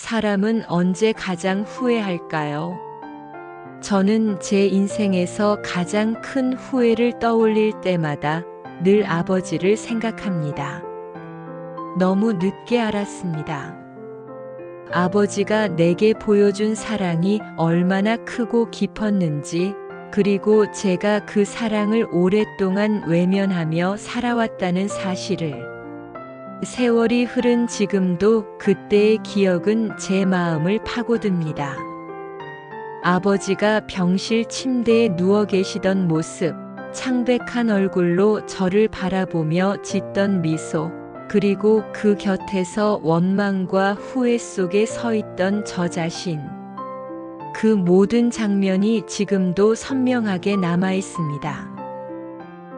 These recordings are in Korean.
사람은 언제 가장 후회할까요? 저는 제 인생에서 가장 큰 후회를 떠올릴 때마다 늘 아버지를 생각합니다. 너무 늦게 알았습니다. 아버지가 내게 보여준 사랑이 얼마나 크고 깊었는지, 그리고 제가 그 사랑을 오랫동안 외면하며 살아왔다는 사실을. 세월이 흐른 지금도 그때의 기억은 제 마음을 파고듭니다. 아버지가 병실 침대에 누워 계시던 모습, 창백한 얼굴로 저를 바라보며 짓던 미소, 그리고 그 곁에서 원망과 후회 속에 서 있던 저 자신. 그 모든 장면이 지금도 선명하게 남아 있습니다.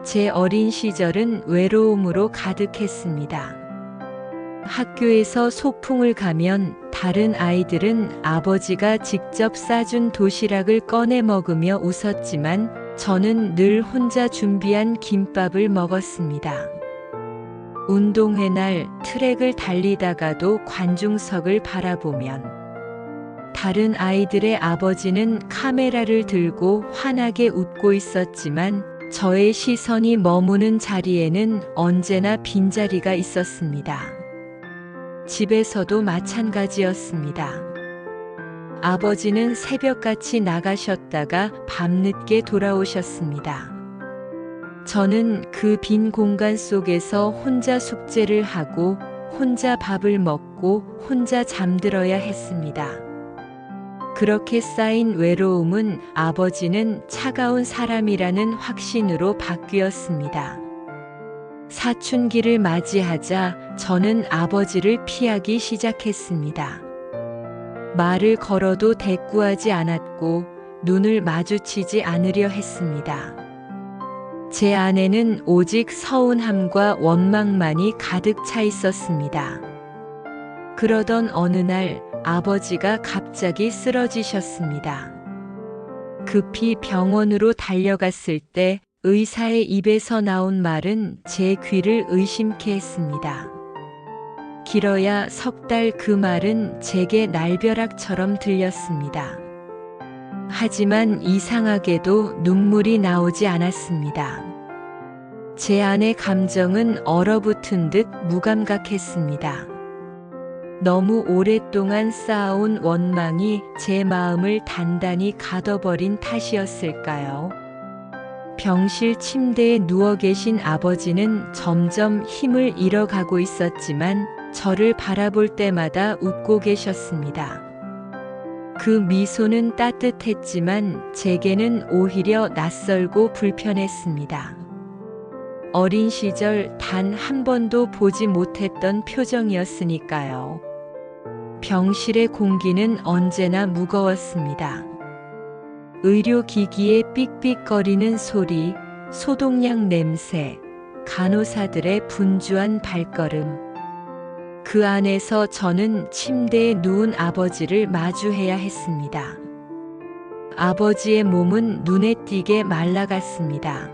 제 어린 시절은 외로움으로 가득했습니다. 학교에서 소풍을 가면 다른 아이들은 아버지가 직접 싸준 도시락을 꺼내 먹으며 웃었지만 저는 늘 혼자 준비한 김밥을 먹었습니다. 운동회 날 트랙을 달리다가도 관중석을 바라보면 다른 아이들의 아버지는 카메라를 들고 환하게 웃고 있었지만 저의 시선이 머무는 자리에는 언제나 빈자리가 있었습니다. 집에서도 마찬가지였습니다. 아버지는 새벽같이 나가셨다가 밤늦게 돌아오셨습니다. 저는 그 빈 공간 속에서 혼자 숙제를 하고, 혼자 밥을 먹고, 혼자 잠들어야 했습니다. 그렇게 쌓인 외로움은 아버지는 차가운 사람이라는 확신으로 바뀌었습니다. 사춘기를 맞이하자 저는 아버지를 피하기 시작했습니다. 말을 걸어도 대꾸하지 않았고 눈을 마주치지 않으려 했습니다. 제 안에는 오직 서운함과 원망만이 가득 차 있었습니다. 그러던 어느 날 아버지가 갑자기 쓰러지셨습니다. 급히 병원으로 달려갔을 때 의사의 입에서 나온 말은 제 귀를 의심케 했습니다. 길어야 석 달, 그 말은 제게 날벼락처럼 들렸습니다. 하지만 이상하게도 눈물이 나오지 않았습니다. 제 안의 감정은 얼어붙은 듯 무감각했습니다. 너무 오랫동안 쌓아온 원망이 제 마음을 단단히 가둬버린 탓이었을까요? 병실 침대에 누워 계신 아버지는 점점 힘을 잃어가고 있었지만 저를 바라볼 때마다 웃고 계셨습니다. 그 미소는 따뜻했지만 제게는 오히려 낯설고 불편했습니다. 어린 시절 단 한 번도 보지 못했던 표정이었으니까요. 병실의 공기는 언제나 무거웠습니다. 의료기기의 삑삑거리는 소리, 소독약 냄새, 간호사들의 분주한 발걸음. 그 안에서 저는 침대에 누운 아버지를 마주해야 했습니다. 아버지의 몸은 눈에 띄게 말라갔습니다.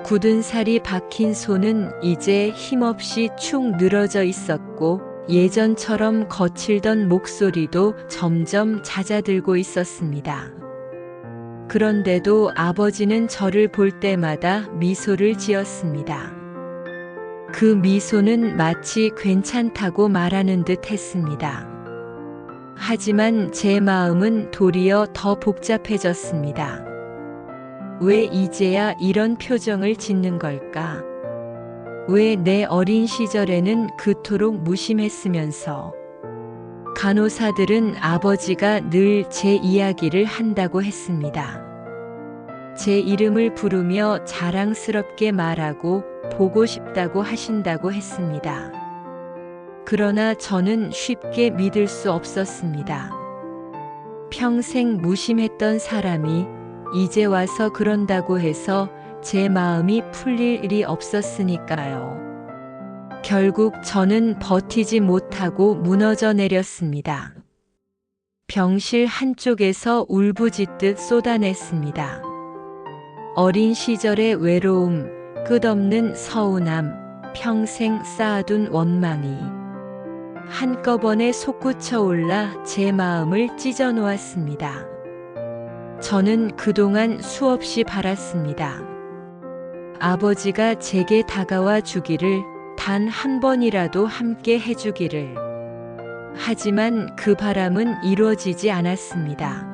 굳은 살이 박힌 손은 이제 힘없이 축 늘어져 있었고 예전처럼 거칠던 목소리도 점점 잦아들고 있었습니다. 그런데도 아버지는 저를 볼 때마다 미소를 지었습니다. 그 미소는 마치 괜찮다고 말하는 듯 했습니다. 하지만 제 마음은 도리어 더 복잡해졌습니다. 왜 이제야 이런 표정을 짓는 걸까? 왜 내 어린 시절에는 그토록 무심했으면서? 간호사들은 아버지가 늘 제 이야기를 한다고 했습니다. 제 이름을 부르며 자랑스럽게 말하고 보고 싶다고 하신다고 했습니다. 그러나 저는 쉽게 믿을 수 없었습니다. 평생 무심했던 사람이 이제 와서 그런다고 해서 제 마음이 풀릴 일이 없었으니까요. 결국 저는 버티지 못하고 무너져 내렸습니다. 병실 한쪽에서 울부짖듯 쏟아냈습니다. 어린 시절의 외로움, 끝없는 서운함, 평생 쌓아둔 원망이. 한꺼번에 솟구쳐 올라 제 마음을 찢어 놓았습니다. 저는 그동안 수없이 바랐습니다. 아버지가 제게 다가와 주기를, 단 한 번이라도 함께 해주기를. 하지만 그 바람은 이루어지지 않았습니다.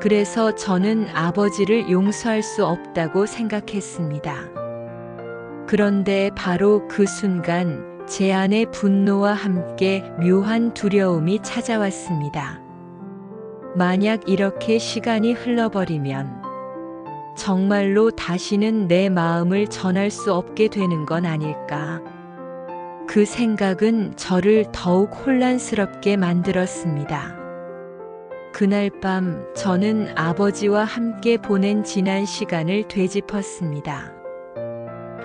그래서 저는 아버지를 용서할 수 없다고 생각했습니다. 그런데 바로 그 순간 제 안에 분노와 함께 묘한 두려움이 찾아왔습니다. 만약 이렇게 시간이 흘러버리면 정말로 다시는 내 마음을 전할 수 없게 되는 건 아닐까. 그 생각은 저를 더욱 혼란스럽게 만들었습니다. 그날 밤 저는 아버지와 함께 보낸 지난 시간을 되짚었습니다.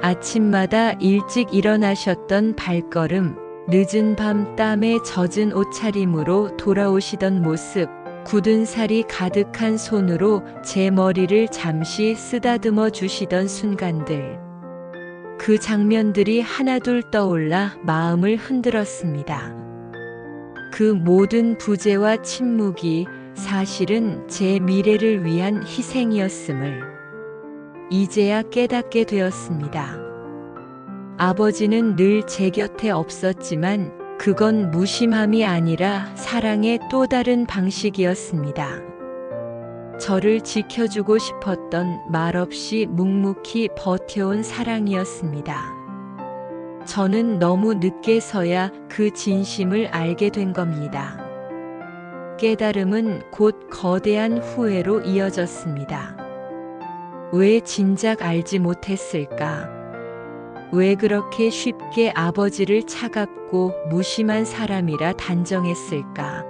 아침마다 일찍 일어나셨던 발걸음, 늦은 밤 땀에 젖은 옷차림으로 돌아오시던 모습, 굳은 살이 가득한 손으로 제 머리를 잠시 쓰다듬어 주시던 순간들. 그 장면들이 하나둘 떠올라 마음을 흔들었습니다. 그 모든 부재와 침묵이 사실은 제 미래를 위한 희생이었음을 이제야 깨닫게 되었습니다. 아버지는 늘 제 곁에 없었지만 그건 무심함이 아니라 사랑의 또 다른 방식이었습니다. 저를 지켜주고 싶었던 말없이 묵묵히 버텨온 사랑이었습니다. 저는 너무 늦게서야 그 진심을 알게 된 겁니다. 깨달음은 곧 거대한 후회로 이어졌습니다. 왜 진작 알지 못했을까? 왜 그렇게 쉽게 아버지를 차갑고 무심한 사람이라 단정했을까?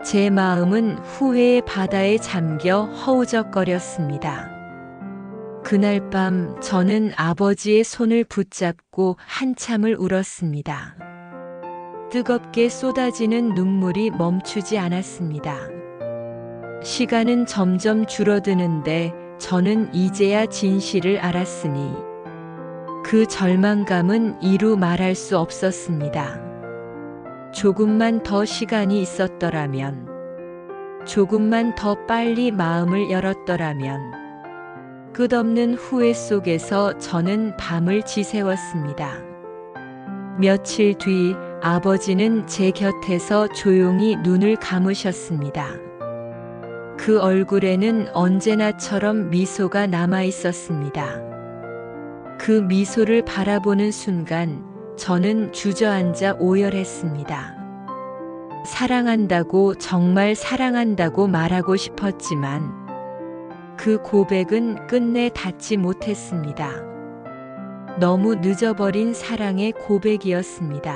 제 마음은 후회의 바다에 잠겨 허우적거렸습니다. 그날 밤 저는 아버지의 손을 붙잡고 한참을 울었습니다. 뜨겁게 쏟아지는 눈물이 멈추지 않았습니다. 시간은 점점 줄어드는데 저는 이제야 진실을 알았으니 그 절망감은 이루 말할 수 없었습니다. 조금만 더 시간이 있었더라면, 조금만 더 빨리 마음을 열었더라면, 끝없는 후회 속에서 저는 밤을 지새웠습니다. 며칠 뒤 아버지는 제 곁에서 조용히 눈을 감으셨습니다. 그 얼굴에는 언제나처럼 미소가 남아 있었습니다. 그 미소를 바라보는 순간 저는 주저앉아 오열했습니다. 사랑한다고, 정말 사랑한다고 말하고 싶었지만 그 고백은 끝내 닿지 못했습니다. 너무 늦어버린 사랑의 고백이었습니다.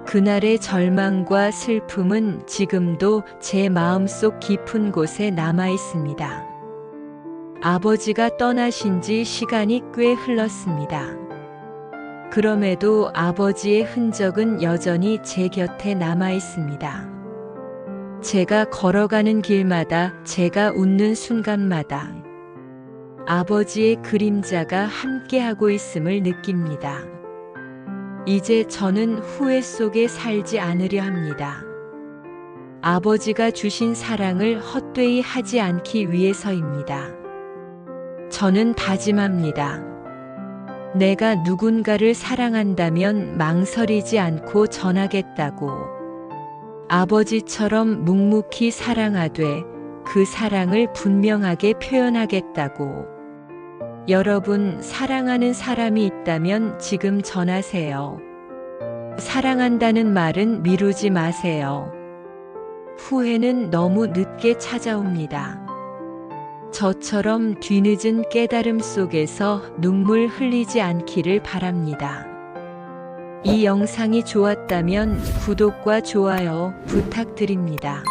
그날의 절망과 슬픔은 지금도 제 마음속 깊은 곳에 남아 있습니다. 아버지가 떠나신 지 시간이 꽤 흘렀습니다. 그럼에도 아버지의 흔적은 여전히 제 곁에 남아 있습니다. 제가 걸어가는 길마다, 제가 웃는 순간마다 아버지의 그림자가 함께하고 있음을 느낍니다. 이제 저는 후회 속에 살지 않으려 합니다. 아버지가 주신 사랑을 헛되이 하지 않기 위해서입니다. 저는 다짐합니다. 내가 누군가를 사랑한다면 망설이지 않고 전하겠다고. 아버지처럼 묵묵히 사랑하되 그 사랑을 분명하게 표현하겠다고. 여러분, 사랑하는 사람이 있다면 지금 전하세요. 사랑한다는 말은 미루지 마세요. 후회는 너무 늦게 찾아옵니다. 저처럼 뒤늦은 깨달음 속에서 눈물 흘리지 않기를 바랍니다. 이 영상이 좋았다면 구독과 좋아요 부탁드립니다.